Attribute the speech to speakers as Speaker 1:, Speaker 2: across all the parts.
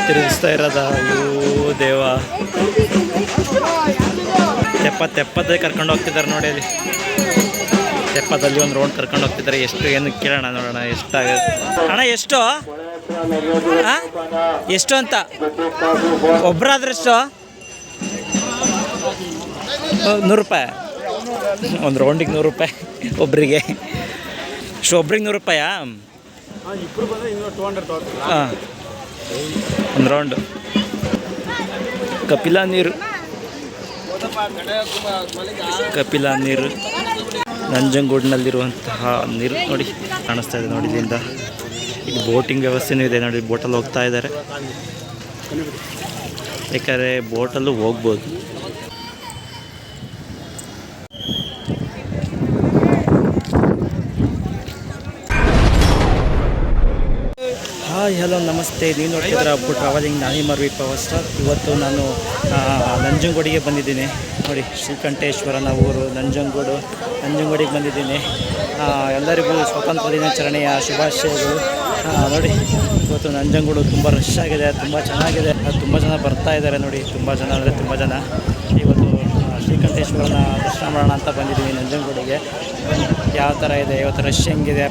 Speaker 1: ತಿರುಗಿಸ್ತಾ ಇರೋದ ಅಯ್ಯೋ ದೇವ. ತೆಪ್ಪತ್ತೇ ಕರ್ಕೊಂಡು ಹೋಗ್ತಿದ್ದಾರೆ ನೋಡಿ. ಅಲ್ಲಿ ತೆಪ್ಪದಲ್ಲಿ ಒಂದು ರೌಂಡ್ ಕರ್ಕೊಂಡು ಹೋಗ್ತಿದ್ದಾರೆ. ಎಷ್ಟು ಏನು ಕೇಳೋಣ, ನೋಡೋಣ ಎಷ್ಟಾಗುತ್ತೆ. ಅಣ್ಣ ಎಷ್ಟು ಎಷ್ಟು ಅಂತ ಒಬ್ಬರಾದ್ರೆಷ್ಟು? 100 ರೂಪಾಯಿ ಒಂದು ರೌಂಡಿಗೆ. 100 ರೂಪಾಯಿ ಒಬ್ಬರಿಗೆ. ಒಬ್ರಿಗೆ 100 ರೂಪಾಯಾ? ಹಾಂ, ಒಂದು ರೌಂಡು. ಕಪಿಲಾ ನೀರು ನಂಜನಗೂಡಿನಲ್ಲಿರುವಂತಹ ನೀರು ನೋಡಿ ಕಾಣಿಸ್ತಾ ಇದೆ ನೋಡಿ. ಇಲ್ಲಿಂದ ಇಲ್ಲಿ ಬೋಟಿಂಗ್ ವ್ಯವಸ್ಥೆನೂ ಇದೆ ನೋಡಿ. ಬೋಟಲ್ಲಿ ಹೋಗ್ತಾ ಇದ್ದಾರೆ. ಬೇಕಾದ್ರೆ ಬೋಟಲ್ಲೂ ಹೋಗ್ಬೋದು. ಹಾಯ್ ಹಲೋ ನಮಸ್ತೆ. ನೀವು ನೋಡ್ತಿದ್ರೆ ಅಪ್ಪು ಟ್ರಾವೆಲಿಂಗ್. ನಾನೇ ಮರ್ವಿ ಪವರ್ ಸ್ಟಾರ್. ಇವತ್ತು ನಾನು ನಂಜನಗೂಡಿಗೆ ಬಂದಿದ್ದೀನಿ ನೋಡಿ. ಶ್ರೀಕಂಠೇಶ್ವರನ ಊರು ನಂಜನಗೂಡಿಗೆ ಬಂದಿದ್ದೀನಿ. ಎಲ್ಲರಿಗೂ ಸ್ವಾತಂತ್ರ್ಯ ದಿನಾಚರಣೆಯ ಶುಭಾಶಯಗಳು. ನೋಡಿ, ಇವತ್ತು ನಂಜನಗೂಡು ತುಂಬ ರಶ್ ಆಗಿದೆ, ತುಂಬ ಚೆನ್ನಾಗಿದೆ. ತುಂಬ ಜನ ಬರ್ತಾ ಇದ್ದಾರೆ ನೋಡಿ. ತುಂಬ ಜನ ಅಂದರೆ ತುಂಬ ಜನ. ಇವತ್ತು ಶ್ರೀಕಂಠೇಶ್ವರನ ದರ್ಶನ ಮಾಡೋಣ ಅಂತ ಬಂದಿದ್ದೀನಿ ನಂಜನಗೂಡಿಗೆ. ಯಾವ ಥರ ಇದೆ ಇವತ್ತು, ರಶ್ ಹೆಂಗಿದೆ,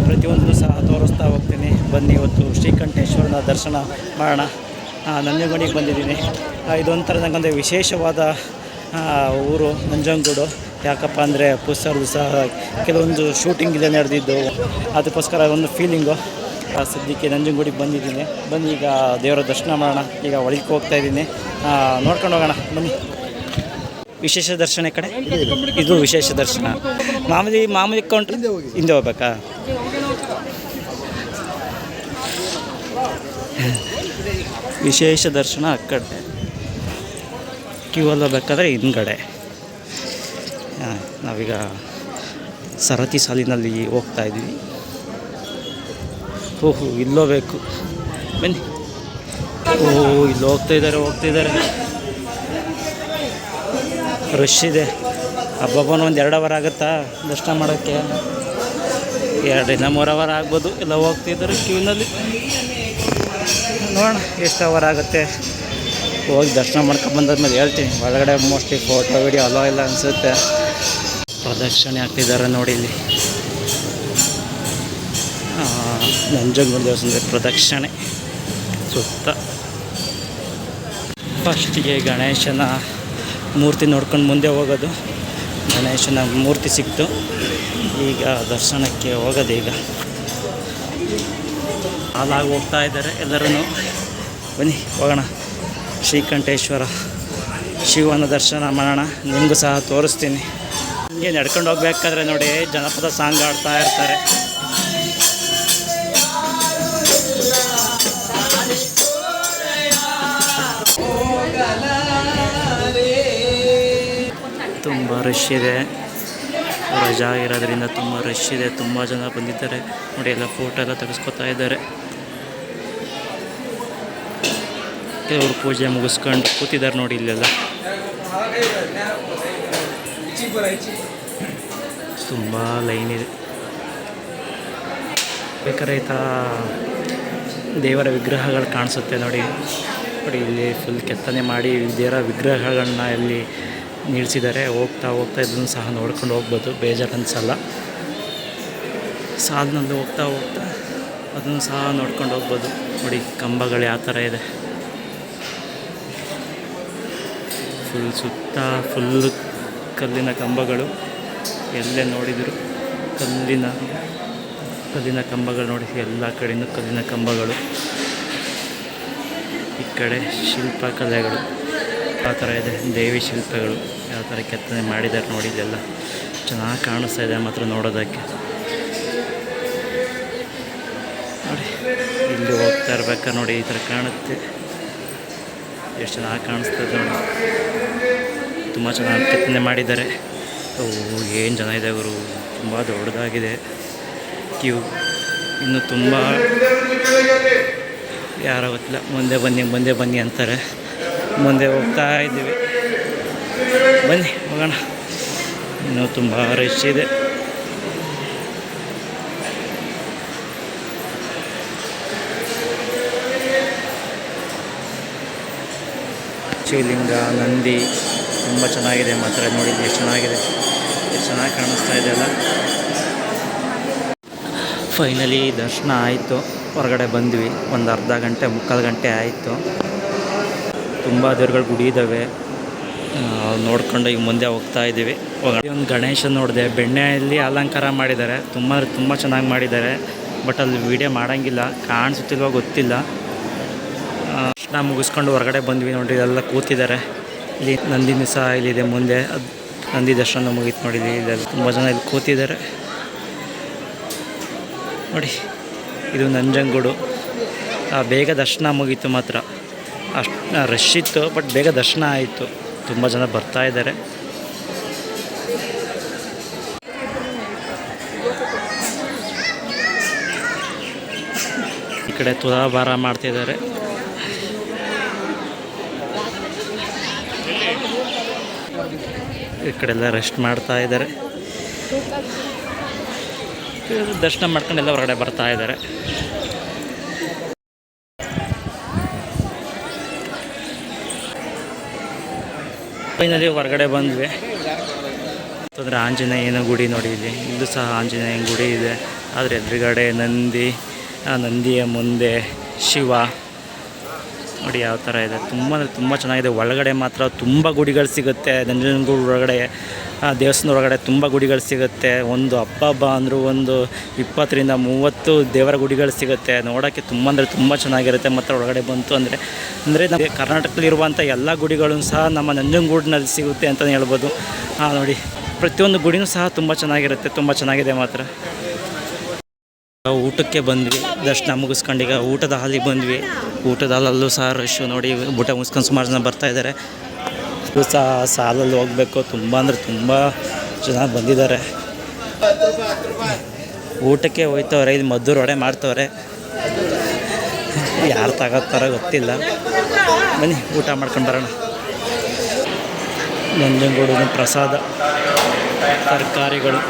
Speaker 1: ಪ್ರತಿಯೊಂದು ಸಹ ತೋರಿಸ್ತಾ ಹೋಗ್ತೀನಿ. ಬನ್ನಿ, ಇವತ್ತು ಶ್ರೀಕಂಠೇಶ್ವರನ ದರ್ಶನ ಮಾಡೋಣ. ನಂಜನಗೂಡಿಗೆ ಬಂದಿದ್ದೀನಿ. ಇದೊಂಥರ ನನಗೊಂದು ವಿಶೇಷವಾದ ಊರು ನಂಜನಗೂಡು. ಯಾಕಪ್ಪ ಅಂದರೆ ಪುಸ್ತಕದ್ದು ಸಹ ಕೆಲವೊಂದು ಶೂಟಿಂಗ್ ಇದೆ ನಡೆದಿದ್ದು, ಅದಕ್ಕೋಸ್ಕರ ಒಂದು ಫೀಲಿಂಗು. ಸದ್ಯಕ್ಕೆ ನಂಜನಗೂಡಿಗೆ ಬಂದಿದ್ದೀನಿ. ಬನ್ನಿ ಈಗ ದೇವರ ದರ್ಶನ ಮಾಡೋಣ. ಈಗ ಒಳಗೆ ಹೋಗ್ತಾಯಿದ್ದೀನಿ, ನೋಡ್ಕೊಂಡು ಹೋಗೋಣ ಬನ್ನಿ. ವಿಶೇಷ ದರ್ಶನ ಕಡೆ ಇದು ವಿಶೇಷ ದರ್ಶನ. ಮಾಮೂಲಿ ಕೌಂಟ್ರ್ ಹಿಂದೆ ಹೋಗ್ಬೇಕಾ? ವಿಶೇಷ ದರ್ಶನ ಆ ಕಡೆ, ಕ್ಯೂ ಅಲ್ಲಿ ಹೋಗ್ಬೇಕಾದ್ರೆ ಹಿಂದ್ಗಡೆ. ನಾವೀಗ ಸರತಿ ಸಾಲಿನಲ್ಲಿ ಹೋಗ್ತಾಯಿದ್ದೀವಿ. ಓಹೋ, ಇಲ್ಲೋಬೇಕು ಬನ್ನಿ. ಇಲ್ಲಿ ಹೋಗ್ತಾಯಿದ್ದಾರೆ. ರಶ್ ಇದೆ. ಹಬ್ಬನ ಒಂದು 2 ಅವರ್ ಆಗುತ್ತಾ ದರ್ಶನ ಮಾಡೋಕ್ಕೆ? 2-3 ಅವರ್ ಆಗ್ಬೋದು. ಎಲ್ಲ ಹೋಗ್ತಿದ್ದಾರೆ ಕ್ಯೂನಲ್ಲಿ. ನೋಡೋಣ ಎಷ್ಟು ಅವರ್ ಆಗುತ್ತೆ. ಹೋಗಿ ದರ್ಶನ ಮಾಡ್ಕೊಂಡ್ಬಂದಾದ್ಮೇಲೆ ಹೇಳ್ತೀನಿ. ಒಳಗಡೆ ಮೋಸ್ಟ್ಲಿ ಫೋಟೋ ವಿಡಿಯೋ ಅಲೋ ಇಲ್ಲ ಅನಿಸುತ್ತೆ. ಪ್ರದಕ್ಷಿಣೆ ಆಗ್ತಿದ್ದಾರೆ ನೋಡಿ ಇಲ್ಲಿ. ನಂಜನಗೂಡು ದೇವಸ್ಥಾನದ ಪ್ರದಕ್ಷಿಣೆ ಸುತ್ತ. ಫಸ್ಟಿಗೆ ಗಣೇಶನ ಮೂರ್ತಿ ನೋಡ್ಕೊಂಡು ಮುಂದೆ ಹೋಗೋದು. ಗಣೇಶನ ಮೂರ್ತಿ ಸಿಕ್ತು. ಈಗ ದರ್ಶನಕ್ಕೆ ಹೋಗೋದು. ಈಗ ಹಾಲಾಗಿ ಹೋಗ್ತಾ ಇದ್ದಾರೆ ಎಲ್ಲರೂ. ಬನ್ನಿ ಹೋಗೋಣ. ಶ್ರೀಕಂಠೇಶ್ವರ ಶಿವನ ದರ್ಶನ ಮಾಡೋಣ. ನಿಮಗೂ ಸಹ ತೋರಿಸ್ತೀನಿ. ಹಿಂಗೆ ನಡ್ಕೊಂಡು ಹೋಗ್ಬೇಕಾದ್ರೆ ನೋಡಿ ಜನಪದ ಸಾಂಗ್ ಆಡ್ತಾ ಇರ್ತಾರೆ. ತುಂಬ ರಶ್ ಇದೆ. ರಜಾ ಇರೋದ್ರಿಂದ ತುಂಬ ರಶ್ ಇದೆ. ತುಂಬ ಜನ ಬಂದಿದ್ದಾರೆ ನೋಡಿ. ಎಲ್ಲ ಫೋಟೋ ಎಲ್ಲ ತೆಗೆಸ್ಕೊತಾ ಇದ್ದಾರೆ. ಕೆಲವರು ಪೂಜೆ ಮುಗಿಸ್ಕೊಂಡು ಕೂತಿದ್ದಾರೆ ನೋಡಿ. ಇಲ್ಲೆಲ್ಲ ತುಂಬ ಲೈನ್ ಇದೆ. ಬೇಕಾದ್ರೆ ಈ ಥರ ದೇವರ ವಿಗ್ರಹಗಳು ಕಾಣಿಸುತ್ತೆ ನೋಡಿ. ಇಲ್ಲಿ ಫುಲ್ ಕೆತ್ತನೆ ಮಾಡಿ ದೇವರ ವಿಗ್ರಹಗಳನ್ನ ಇಲ್ಲಿ ನಿಲ್ಲಿಸಿದ್ದಾರೆ. ಹೋಗ್ತಾ ಇದನ್ನು ಸಹ ನೋಡ್ಕೊಂಡು ಹೋಗ್ಬೋದು, ಬೇಜಾರು ಅನಿಸಲ್ಲ. ಸಾಲಿನಲ್ಲಿ ಹೋಗ್ತಾ ಅದನ್ನು ಸಹ ನೋಡ್ಕೊಂಡು ಹೋಗ್ಬೋದು ನೋಡಿ. ಕಂಬಗಳು ಯಾವ ಥರ ಇದೆ. ಸುತ್ತ ಫುಲ್ಲು ಕಲ್ಲಿನ ಕಂಬಗಳು. ಎಲ್ಲೇ ನೋಡಿದರು ಕಲ್ಲಿನ ಕಂಬಗಳು ನೋಡಿ. ಎಲ್ಲ ಕಡೆಯೂ ಕಲ್ಲಿನ ಕಂಬಗಳು. ಈ ಕಡೆ ಶಿಲ್ಪಕಲೆಗಳು ಆ ಥರ ಇದೆ. ದೇವಿ ಶಿಲ್ಪಗಳು ಯಾವ ಥರ ಕೆತ್ತನೆ ಮಾಡಿದ್ದಾರೆ ನೋಡಿ. ಇದೆಲ್ಲ ಚೆನ್ನಾಗಿ ಕಾಣಿಸ್ತಾ ಇದೆ ಮಾತ್ರ ನೋಡೋದಕ್ಕೆ. ನೋಡಿ ಇಲ್ಲಿ ಹೋಗ್ತಾ ಇರ್ಬೇಕಾದ್ರೆ ನೋಡಿ ಈ ಥರ ಕಾಣುತ್ತೆ. ಎಷ್ಟು ಚೆನ್ನಾಗಿ ಕಾಣಿಸ್ತದೆ ನೋಡಿ. ತುಂಬ ಚೆನ್ನಾಗಿ ಕೆತ್ತನೆ ಮಾಡಿದ್ದಾರೆ. ಏನು ಜನ ಇದೆ ಅವರು. ತುಂಬ ದೊಡ್ಡದಾಗಿದೆ ಕ್ಯೂ. ಇನ್ನು ತುಂಬ ಯಾರೋ ಗೊತ್ತಿಲ್ಲ. ಮುಂದೆ ಬನ್ನಿ ಅಂತಾರೆ. ಮುಂದೆ ಹೋಗ್ತಾ ಇದ್ದೀವಿ. ಬನ್ನಿ ಹೋಗೋಣ. ಇನ್ನೂ ತುಂಬ ರಶ್ ಇದೆ. ಶಿವಲಿಂಗ, ನಂದಿ ತುಂಬ ಚೆನ್ನಾಗಿದೆ ಮಾತ್ರ. ನೋಡಿ ಎಷ್ಟು ಚೆನ್ನಾಗಿದೆ, ಎಷ್ಟು ಚೆನ್ನಾಗಿ ಕಾಣಿಸ್ತಾ ಇದೆ ಅಲ್ಲ. ಫೈನಲಿ ದರ್ಶನ ಆಯಿತು, ಹೊರಗಡೆ ಬಂದ್ವಿ. ಒಂದು ಅರ್ಧ ಗಂಟೆ ಮುಕ್ಕಾಲು ಗಂಟೆ ಆಯಿತು. ತುಂಬ ದೇವ್ರುಗಳ ಗುಡಿ ಇದ್ದಾವೆ, ನೋಡ್ಕೊಂಡು ಈಗ ಮುಂದೆ ಹೋಗ್ತಾ ಇದ್ದೀವಿ. ಒಂದು ಗಣೇಶ ನೋಡಿದೆ, ಬೆಣ್ಣೆಯಲ್ಲಿ ಅಲಂಕಾರ ಮಾಡಿದ್ದಾರೆ, ತುಂಬ ಚೆನ್ನಾಗಿ ಮಾಡಿದ್ದಾರೆ. ಬಟ್ ಅಲ್ಲಿ ವೀಡಿಯೋ ಮಾಡೋಂಗಿಲ್ಲ, ಕಾಣಿಸುತ್ತಿಲ್ವೋ ಗೊತ್ತಿಲ್ಲ. ದರ್ಶನ ಮುಗಿಸ್ಕೊಂಡು ಹೊರಗಡೆ ಬಂದ್ವಿ. ನೋಡಿ ಎಲ್ಲ ಕೂತಿದ್ದಾರೆ. ಇಲ್ಲಿ ನಂದಿನೂ ಸಹ ಇಲ್ಲಿದೆ ಮುಂದೆ. ಅದು ನಂದಿ ದರ್ಶನ ಮುಗೀತು ನೋಡಿ. ಇಲ್ಲಿ ತುಂಬ ಜನ ಇಲ್ಲಿ ಕೂತಿದ್ದಾರೆ ನೋಡಿ. ಇದು ನಂಜನಗೂಡು. ಬೇಗ ದರ್ಶನ ಮುಗೀತು ಮಾತ್ರ. ಅಷ್ಟು ರಶ್ ಇತ್ತು, ಬಟ್ ಬೇಗ ದರ್ಶನ ಆಯಿತು. ತುಂಬ ಜನ ಬರ್ತಾ ಇದ್ದಾರೆ. ಈ ಕಡೆ ತುಲಾಭಾರ ಮಾಡ್ತಿದ್ದಾರೆ. ಈ ಕಡೆ ಎಲ್ಲ ರೆಸ್ಟ್ ಮಾಡ್ತಾ ಇದ್ದಾರೆ. ದರ್ಶನ ಮಾಡ್ಕೊಂಡು ಎಲ್ಲ ಹೊರಗಡೆ ಬರ್ತಾ ಇದ್ದಾರೆ. ಫೈನಲಿ ಹೊರಗಡೆ ಬಂದ್ವಿ. ಅಂದರೆ ಆಂಜನೇಯನ ಗುಡಿ ನೋಡಿ, ಇಲ್ಲೂ ಸಹ ಆಂಜನೇಯನ ಗುಡಿ ಇದೆ. ಆದರೆ ಎದುರುಗಡೆ ನಂದಿ, ನಂದಿಯ ಮುಂದೆ ಶಿವ ನೋಡಿ ಯಾವ ಥರ ಇದೆ. ತುಂಬ ಚೆನ್ನಾಗಿದೆ. ಒಳಗಡೆ ಮಾತ್ರ ತುಂಬ ಗುಡಿಗಳು ಸಿಗುತ್ತೆ. ನಂಜನಗೂಡು ಒಳಗಡೆ, ದೇವಸ್ಥಾನದ ಒಳಗಡೆ ತುಂಬ ಗುಡಿಗಳು ಸಿಗುತ್ತೆ. ಒಂದು ಹಬ್ಬ ಅಂದರೂ ಒಂದು 20ರಿಂದ 30 ದೇವರ ಗುಡಿಗಳು ಸಿಗುತ್ತೆ. ನೋಡೋಕ್ಕೆ ತುಂಬ ಚೆನ್ನಾಗಿರುತ್ತೆ. ಮತ್ತು ಒಳಗಡೆ ಬಂತು ಅಂದರೆ ನಮ್ಮ ಕರ್ನಾಟಕದಲ್ಲಿರುವಂಥ ಎಲ್ಲ ಗುಡಿಗಳು ಸಹ ನಮ್ಮ ನಂಜನಗೂಡಿನಲ್ಲಿ ಸಿಗುತ್ತೆ ಅಂತಲೇ ಹೇಳ್ಬೋದು. ನೋಡಿ ಪ್ರತಿಯೊಂದು ಗುಡಿನೂ ಸಹ ತುಂಬ ಚೆನ್ನಾಗಿರುತ್ತೆ, ತುಂಬ ಚೆನ್ನಾಗಿದೆ ಮಾತ್ರ. ಊಟಕ್ಕೆ ಬಂದ್ವಿ, ದರ್ಶನ ಮುಗಿಸ್ಕೊಂಡು ಈಗ ಊಟದ ಹಾಲಿಗೆ ಬಂದ್ವಿ. ಊಟದ ಹಾಲಲ್ಲೂ ಸಹ ರಶ್ಶು ನೋಡಿ. ಊಟ ಮುಗಿಸ್ಕೊಂಡು ಸುಮಾರು ಜನ ಬರ್ತಾಯಿದ್ದಾರೆ. ಸಹ ಸಾಲಲ್ಲಿ ಹೋಗಬೇಕು. ತುಂಬ ಜನ ಬಂದಿದ್ದಾರೆ. ಊಟಕ್ಕೆ ಹೋಯ್ತವ್ರೆ. ಇಲ್ಲಿ ಮದ್ದೂರು ವಡೆ ಮಾಡ್ತವ್ರೆ. ಯಾರು ತಗೋತಾರೋ ಗೊತ್ತಿಲ್ಲ. ಬನ್ನಿ ಊಟ ಮಾಡ್ಕೊಂಡು ಬರೋಣ. ನಂಜನಗೂಡಿನ ಪ್ರಸಾದ, ತರಕಾರಿಗಳು.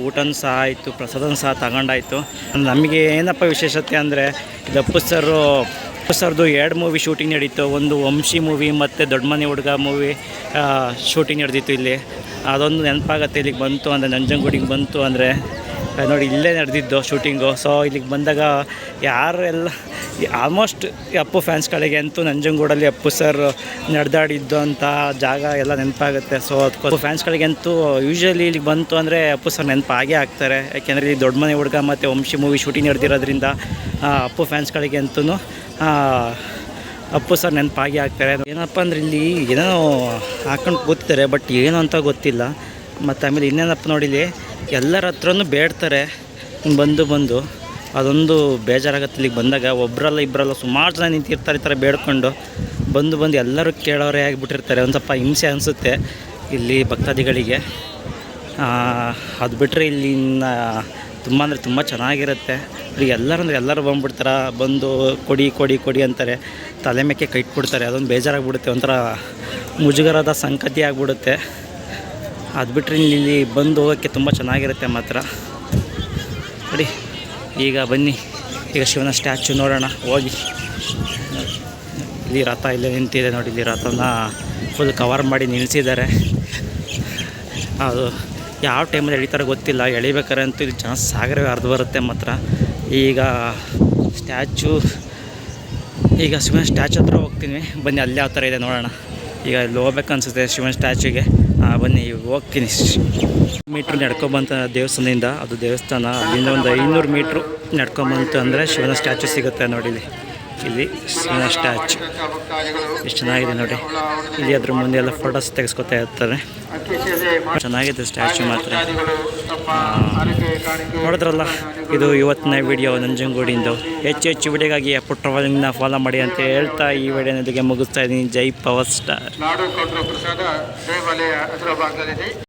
Speaker 1: ಊಟನೂ ಸಹ ಆಯಿತು, ಪ್ರಸಾದನೂ ಸಹ ತಗೊಂಡಾಯಿತು. ನಮಗೆ ಏನಪ್ಪ ವಿಶೇಷತೆ ಅಂದರೆ, ಇದು ಅಪ್ಪು ಸರ್ದು 2 ಮೂವಿ ಶೂಟಿಂಗ್ ನಡೀತು. ಒಂದು ವಂಶಿ ಮೂವಿ ಮತ್ತು ದೊಡ್ಡ ಮನೆ ಹುಡುಗ ಮೂವಿ ಶೂಟಿಂಗ್ ನಡೆದಿತ್ತು ಇಲ್ಲಿ. ಅದೊಂದು ನೆನಪಾಗತ್ತೆ. ಇಲ್ಲಿಗೆ ಬಂತು ಅಂದರೆ, ನಂಜನಗೂಡಿಗೆ ಬಂತು ಅಂದರೆ ನೋಡಿ, ಇಲ್ಲೇ ನಡೆದಿದ್ದು ಶೂಟಿಂಗು. ಸೊ ಇಲ್ಲಿಗೆ ಬಂದಾಗ ಯಾರೆಲ್ಲ ಆಲ್ಮೋಸ್ಟ್ ಅಪ್ಪು ಫ್ಯಾನ್ಸ್ಗಳಿಗೆ ಅಂತೂ ನಂಜನಗೂಡಲ್ಲಿ ಅಪ್ಪು ಸರ್ ನಡೆದಾಡಿದ್ದು ಅಂತ ಜಾಗ ಎಲ್ಲ ನೆನಪಾಗುತ್ತೆ. ಸೊ ಅದಕ್ಕೂ ಫ್ಯಾನ್ಸ್ಗಳಿಗಂತೂ ಯೂಶ್ವಲಿ ಇಲ್ಲಿಗೆ ಬಂತು ಅಂದರೆ ಅಪ್ಪು ಸರ್ ನೆನಪಾಗೇ ಆಗ್ತಾರೆ. ಯಾಕೆಂದರೆ ಇಲ್ಲಿ ದೊಡ್ಡ ಮನೆ ಹುಡುಗ ಮತ್ತು ವಂಶಿ ಮೂವಿ ಶೂಟಿಂಗ್ ನಡೆದಿರೋದ್ರಿಂದ ಅಪ್ಪು ಫ್ಯಾನ್ಸ್ಗಳಿಗೆ ಅಂತೂ ಅಪ್ಪು ಸರ್ ನೆನಪಾಗಿ ಆಗ್ತಾರೆ. ಏನಪ್ಪ ಅಂದರೆ ಇಲ್ಲಿ ಏನೋ ಹಾಕೊಂಡು ಕೂತಿದ್ದಾರೆ, ಬಟ್ ಏನು ಅಂತ ಗೊತ್ತಿಲ್ಲ. ಮತ್ತು ಆಮೇಲೆ ಇನ್ನೇನಪ್ಪ ನೋಡಿಲಿ, ಎಲ್ಲರ ಹತ್ರನೂ ಬೇಡ್ತಾರೆ ಬಂದು. ಅದೊಂದು ಬೇಜಾರಾಗತ್ತೆ. ಇಲ್ಲಿಗೆ ಬಂದಾಗ ಒಬ್ಬರಲ್ಲ ಇಬ್ಬರಲ್ಲ ಸುಮಾರು ಜನ ನಿಂತಿರ್ತಾರೆ ಈ ಥರ ಬೇಡ್ಕೊಂಡು. ಬಂದು ಎಲ್ಲರೂ ಕೇಳೋರೇ ಆಗಿಬಿಟ್ಟಿರ್ತಾರೆ. ಒಂದು ಸ್ವಲ್ಪ ಹಿಂಸೆ ಅನಿಸುತ್ತೆ ಇಲ್ಲಿ ಭಕ್ತಾದಿಗಳಿಗೆ. ಅದು ಬಿಟ್ಟರೆ ಇಲ್ಲಿನ ತುಂಬ ಚೆನ್ನಾಗಿರುತ್ತೆ. ಈಗ ಎಲ್ಲರೂ ಬಂದುಬಿಡ್ತಾರೆ. ಬಂದು ಕೊಡಿ ಅಂತಾರೆ. ತಲೆ ಮೇಕೆ ಕೈ ಇಟ್ಬಿಡ್ತಾರೆ. ಅದೊಂದು ಬೇಜಾರಾಗ್ಬಿಡುತ್ತೆ, ಒಂಥರ ಮುಜುಗರದ ಸಂಗತಿ ಆಗಿಬಿಡುತ್ತೆ. ಅದು ಬಿಟ್ಟರೆ ಇಲ್ಲಿ ಬಂದು ಹೋಗೋಕ್ಕೆ ತುಂಬ ಚೆನ್ನಾಗಿರುತ್ತೆ ಮಾತ್ರ. ನೋಡಿ ಈಗ ಬನ್ನಿ, ಈಗ ಶಿವನ ಸ್ಟ್ಯಾಚು ನೋಡೋಣ ಹೋಗಿ. ಇಲ್ಲಿ ರಥ ಇಲ್ಲೇ ನಿಂತಿದೆ ನೋಡಿ. ಇಲ್ಲಿ ರಥನ ಫುಲ್ ಕವರ್ ಮಾಡಿ ನಿಲ್ಲಿಸಿದ್ದಾರೆ. ಅದು ಯಾವ ಟೈಮಲ್ಲಿ ಎಳಿತಾರೋ ಗೊತ್ತಿಲ್ಲ. ಎಳಿಬೇಕಾರೆ ಅಂತೂ ಇಲ್ಲಿ ಜನ ಸಾಗರವೇ ಹರಿದು ಬರುತ್ತೆ ಮಾತ್ರ. ಈಗ ಶಿವನ ಸ್ಟ್ಯಾಚು ಹತ್ರ ಹೋಗ್ತೀನಿ. ಬನ್ನಿ, ಅಲ್ಲಿ ಯಾವ ಥರ ಇದೆ ನೋಡೋಣ. ಈಗ ಇಲ್ಲಿ ಹೋಗ್ಬೇಕು ಅನಿಸುತ್ತೆ ಶಿವನ ಸ್ಟ್ಯಾಚುಗೆ. ಬನ್ನಿ ಹೋಗ್ತೀನಿ. ಮೀಟ್ರ್ ನಡ್ಕೊಬಂತ ದೇವಸ್ಥಾನದಿಂದ, ಅದು ದೇವಸ್ಥಾನ. ಅಲ್ಲಿಂದ ಒಂದು 500 ಮೀಟ್ರು ನಡ್ಕೊಬಂತು ಅಂದರೆ ಶಿವನ ಸ್ಟ್ಯಾಚು ಸಿಗುತ್ತೆ ನೋಡಿ. ಇಲ್ಲಿ ಶಿವನ ಸ್ಟ್ಯಾಚು ಎಷ್ಟು ಚೆನ್ನಾಗಿದೆ ನೋಡಿ. ಇಲ್ಲಿ ಅದ್ರ ಮುಂದೆ ಎಲ್ಲ ಫೋಟೋಸ್ ತೆಗೆಸ್ಕೊತಾ ಇರ್ತಾರೆ. ಚೆನ್ನಾಗಿದೆ ಸ್ಟ್ಯಾಚು ಮಾತ್ರ. ನೋಡಿದ್ರಲ್ಲ, ಇದು ಇವತ್ತಿನ ವಿಡಿಯೋ ನಂಜನಗೂಡಿಂದು. ಹೆಚ್ಚು ವಿಡಿಯೋಗಾಗಿ ಅಪ್ಪು ಟ್ರಾವೆಲಿಂಗ್ನ ಫಾಲೋ ಮಾಡಿ ಅಂತ ಹೇಳ್ತಾ ಈ ವಿಡಿಯೋನೊಂದಿಗೆ ಮುಗಿಸ್ತಾ ಇದ್ದೀನಿ. ಜೈ ಪವರ್ ಸ್ಟಾರ್.